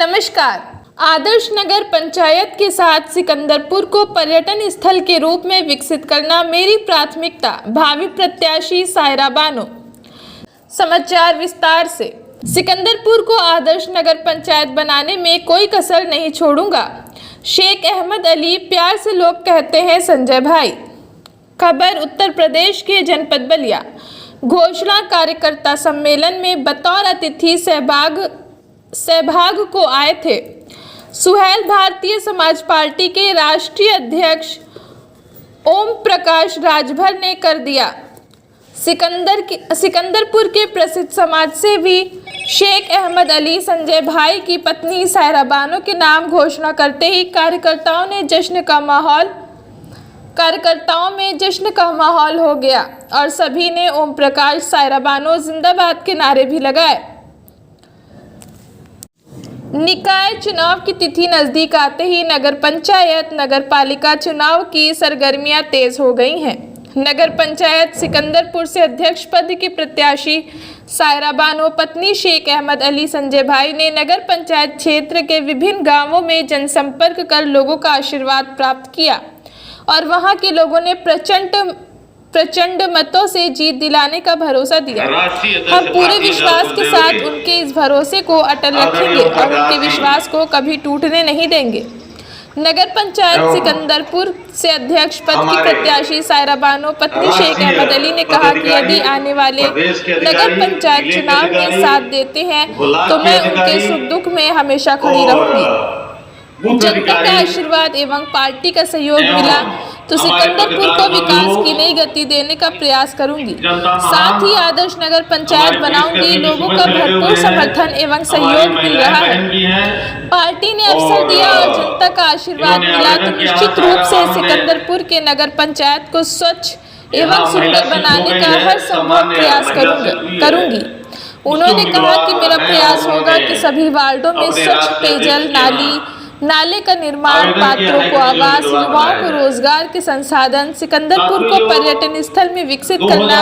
नमस्कार। आदर्श नगर पंचायत के साथ सिकंदरपुर को पर्यटन स्थल के रूप में विकसित करना मेरी प्राथमिकता। भावी प्रत्याशी सायरा बानो। समाचार विस्तार से। सिकंदरपुर को आदर्श नगर पंचायत बनाने में कोई कसर नहीं छोड़ूंगा। शेख अहमद अली, प्यार से लोग कहते हैं संजय भाई। खबर उत्तर प्रदेश के जनपद बलिया। घोषणा कार्यकर्ता सम्मेलन में बतौर अतिथि सहभाग को आए थे सुहेल। भारतीय समाज पार्टी के राष्ट्रीय अध्यक्ष ओम प्रकाश राजभर ने कर दिया। सिकंदरपुर के प्रसिद्ध समाजसेवी शेख अहमद अली संजय भाई की पत्नी सायरा बानो के नाम घोषणा करते ही कार्यकर्ताओं में जश्न का माहौल हो गया और सभी ने ओम प्रकाश सायरा बानो जिंदाबाद के नारे भी लगाए। निकाय चुनाव की तिथि नजदीक आते ही नगर पंचायत नगर पालिका चुनाव की सरगर्मियां तेज हो गई हैं। नगर पंचायत सिकंदरपुर से अध्यक्ष पद की प्रत्याशी सायरा बानो पत्नी शेख अहमद अली संजय भाई ने नगर पंचायत क्षेत्र के विभिन्न गांवों में जनसंपर्क कर लोगों का आशीर्वाद प्राप्त किया और वहां के लोगों ने प्रचंड मतों से जीत दिलाने का भरोसा दिया। हम पूरे विश्वास के साथ उनके इस भरोसे को अटल रखेंगे और उनके विश्वास को कभी टूटने नहीं देंगे। नगर पंचायत सिकंदरपुर से अध्यक्ष पद की प्रत्याशी सायरा बानो पत्नी शेख अहमद अली ने कहा कि यदि आने वाले नगर पंचायत चुनाव में साथ देते हैं तो मैं उनके सुख दुख में हमेशा खड़ी रहूंगी। जनता का आशीर्वाद एवं पार्टी का सहयोग मिला तो सिकंदरपुर को विकास की नई गति देने का प्रयास करूंगी। साथ ही आदर्श नगर पंचायत बनाऊंगी। लोगों का भरपूर समर्थन एवं सहयोग मिल रहा है। पार्टी ने अवसर दिया और जनता का आशीर्वाद मिला तो निश्चित रूप से सिकंदरपुर के नगर पंचायत को स्वच्छ एवं सुंदर बनाने का हर संभव प्रयास करूंगी। उन्होंने कहा कि मेरा प्रयास होगा कि सभी वार्डों में स्वच्छ पेयजल नाले का निर्माण, पात्रों को आवास, युवाओं को रोजगार के संसाधन, सिकंदरपुर को पर्यटन स्थल में विकसित करना,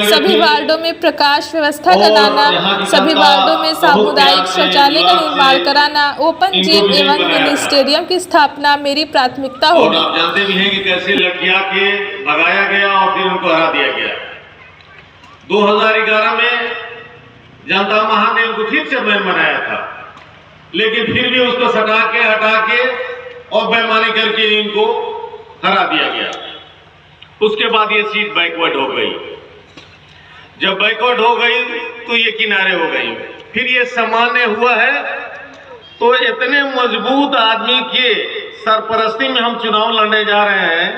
सभी वार्डों में प्रकाश व्यवस्था कराना, सभी वार्डों में सामुदायिक शौचालय का निर्माण कराना, ओपन जिम एवं मिनी स्टेडियम की स्थापना मेरी प्राथमिकता होगी। आप जानते भी हैं कि कैसे लड़कियां के भगाया गया और फिर उनको हरा दिया गया। 2011 में जनता महान ने उनको फिर से बैन बनाया था, लेकिन फिर भी उसको हटा के और बेईमानी करके इनको हरा दिया गया। उसके बाद ये सीट बैकवर्ड हो गई। जब बैकवर्ड हो गई तो ये किनारे हो गई। फिर ये सामान्य हुआ है तो इतने मजबूत आदमी के सरपरस्ती में हम चुनाव लड़ने जा रहे हैं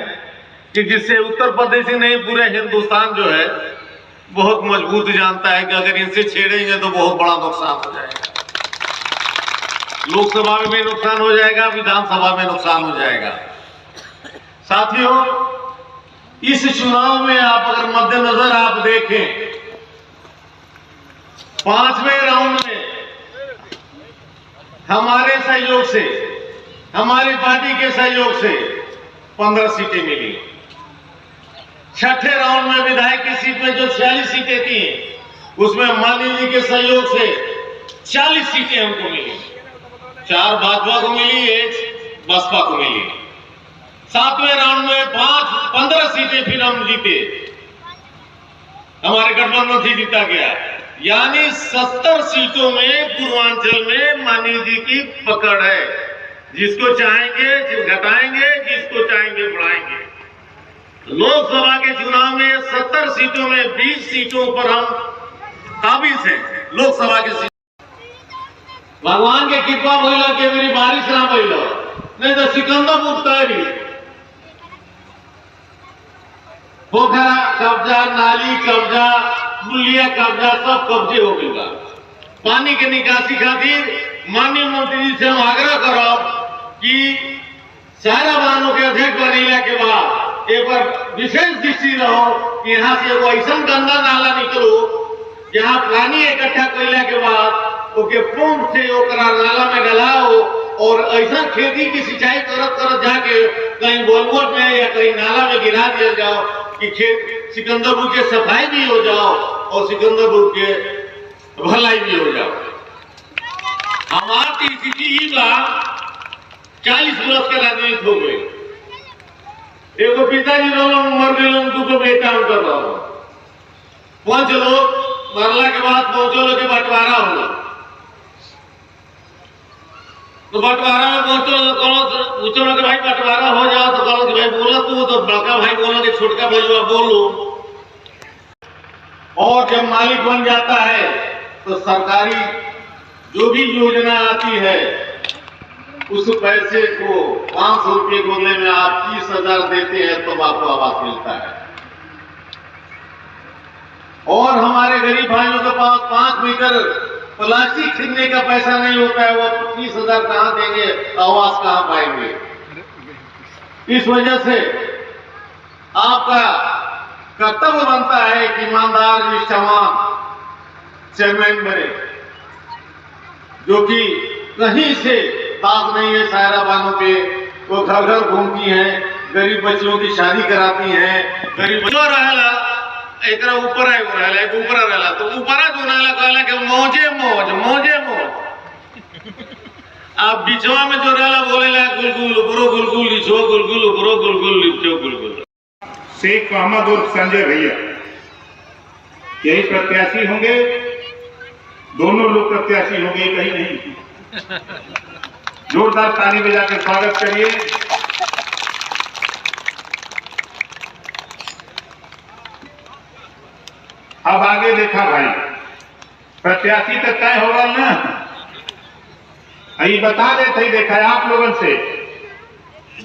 कि जिससे उत्तर प्रदेश ही नहीं पूरे हिंदुस्तान जो है बहुत मजबूत जानता है कि अगर इनसे छेड़ेंगे तो बहुत बड़ा नुकसान हो जाएगा। लोकसभा में भी नुकसान हो जाएगा, विधानसभा में नुकसान हो जाएगा। साथियों, इस चुनाव में आप अगर मद्देनजर आप देखें, 5वें राउंड में हमारे सहयोग से, हमारी पार्टी के सहयोग से 15 सीटें मिली। 6ठे राउंड में विधायक की सीट में जो 46 सीटें थी उसमें माननीय जी के सहयोग से 40 सीटें हमको मिली। 4 भाजपा को मिली, 1 बसपा को मिली। 7वें राउंड में 15 सीटें फिर हम जीते, हमारे गठबंधन से जीता गया। यानी 70 सीटों में पूर्वांचल में माननीय जी की पकड़ है। जिसको चाहेंगे घटाएंगे, जिसको चाहेंगे बढ़ाएंगे। लोकसभा के चुनाव में 70 सीटों में 20 सीटों पर हम काबिज हैं। लोकसभा के भगवान के कृपा भइल के मेरी बारिश ना भइल, नहीं तो सिकंदरपुर तैयारी पोखरा कब्जा, नाली कब्जा, पुलिया कब्जा, सब कब्जे हो गई। पानी के निकासी खातिर माननीय मंत्री जी से हम आग्रह करब कि सायरा बानो के अध्यक्ष बनेला के बाद एक बार विशेष दृष्टि रहो कि यहाँ से एगो ऐसा गंदा नाला निकलो जहाँ पानी इकट्ठा कैला के बाद ओके पंप से ओकरा नाला में डलाओ और ऐसा खेती की सिंचाई करत जाके कहीं बोलबोट में या कहीं नाला में गिरा दिया जाओ कि खेत सिकंदरपुर के सफाई भी हो जाओ और सिकंदरपुर के भलाई भी हो जाओ। हमार स्थिति ई बा 40 बरस के राजनीति हो गई। एगो पिताजी लोग मर गए, दूगो बेटा उनका रहो। 5 लोग मरला के बाद 5 लोग के बंटवारा होला। तो बंटवारा में पूछो कि भाई बंटवारा हो जाओ, तो कहो कि भाई बोला तू, तो बड़का भाई बोला कि छोटका भाई बोलो। और जब मालिक बन जाता है तो सरकारी जो भी योजना आती है उस पैसे को 500 रुपये गोले में आप 30,000 देते हैं तो आपको आवास मिलता है। और हमारे गरीब भाइयों के पास 5 मीटर प्लास्टिक खरीदने का पैसा नहीं होता है, वो 30,000 कहां देंगे, आवास कहां पाएंगे। इस वजह से आपका कर्तव्य बनता है कि ईमानदार निष्ठावान चेयरमैन बने, जो कि कहीं से ताक नहीं है सायरा बानों पे। वो घर घर घूमती हैं, गरीब बच्चियों की शादी कराती हैं। गरीब बच्चों रहेला एक ऊपर है, वो रहेला एक ऊपर रहेला, तो ऊपरा जो रहेला कहला कि मौजे मौज मौजे मौज। आप बिचवा में जो रहेला बोलेला गुलगुल उपरो गुलगुल नीचो गुलगुल उपरो गुलगुल नीचो गुलगुल। शेख मोहम्मद उर्फ संजय भैया यही प्रत्याशी होंगे, दोनों लोग प्रत्याशी होंगे, कहीं नहीं। जोरदार ताली बजा के स्वागत करिए। अब आगे देखा भाई, प्रत्याशी तो तय होगा ना, यही बता देते ही देखा है आप लोगों से,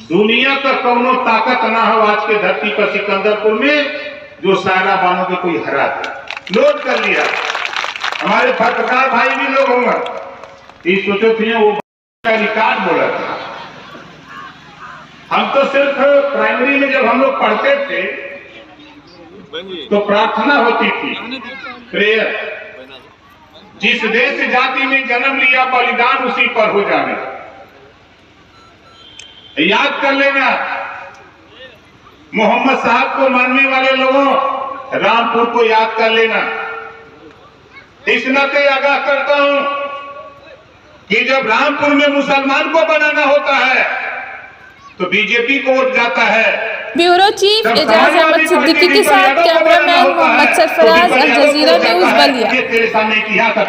दुनिया का कौनो ताकत ना हो आज के धरती पर सिकंदरपुर में जो सायरा बानों के कोई हरा दे। नोट कर लिया, हमारे पत्रकार भाई भी लोग होंगे, ये सोचो थे वो रिकॉर्ड बोला था। हम तो सिर्फ प्राइमरी में जब हम लोग पढ़ते थे तो प्रार्थना होती थी, प्रेयर, जिस देश जाति में जन्म लिया बलिदान उसी पर हो जाने। याद कर लेना, मोहम्मद साहब को मानने वाले लोगों रामपुर को याद कर लेना। इस नाते आगाह करता हूं कि जब रामपुर में मुसलमान को बनाना होता है तो बीजेपी को वोट जाता है। ब्यूरो चीफ एजाज अहमद सिद्दीकी के साथ कैमरामैन मोहम्मद सरफराज, अल जजीरा न्यूज़ बलिया। तेरे सामने किया था।